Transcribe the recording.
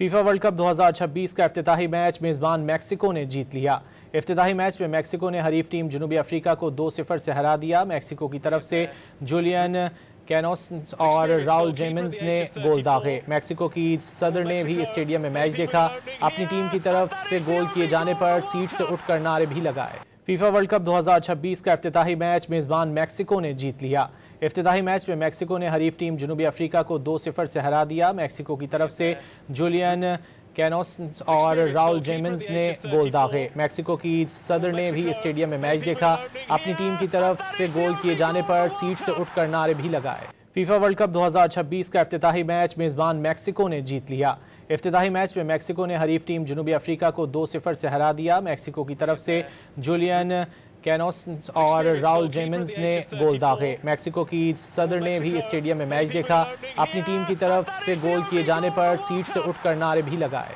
FIFA world cup 2026 का इफ्तिताही match मेज़बान Mexico ने जीत लिया। इफ्तिताही मैच में मैक्सिको ने हरीफ टीम जनूबी अफ्रीका को 2-0 से हरा दिया। मैक्सिको की तरफ से जूलियन कैनोस और राउल जेमिन्स ने गोल दागे। मैक्सिको की सदर ने भी स्टेडियम में मैच देखा। अपनी टीम की तरफ से गोल किए जाने पर सीट से उठकर नारे भी लगाए। फीफा वर्ल्ड कप 2026 का इफ्तिताही मैच मेज़बान मैक्सिको ने जीत लिया। इफ्तिताही मैच में मैक्सिको ने हरीफ टीम जनूबी अफ्रीका को 2-0 से हरा दिया। मैक्सिको की तरफ से जूलियन कैनोस और राउल जेमिन्स ने गोल दागे। मैक्सिको की सदर ने भी स्टेडियम में मैच देखा। अपनी टीम की तरफ से गोल किए जाने पर सीट से उठकर नारे भी लगाए। फीफा वर्ल्ड कप 2026 का इफ्तिताही मैच मेज़बान मैक्सिको ने जीत लिया। इफ्तिताही मैच में मैक्सिको ने हरीफ टीम जनूबी अफ्रीका को 2-0 से हरा दिया। मैक्सिको की तरफ से जूलियन कैनोस और राउल जेमिन्स ने गोल दागे। मैक्सिको की सदर ने भी स्टेडियम में मैच देखा। अपनी टीम की तरफ से गोल किए जाने पर सीट से उठकर नारे भी लगाए।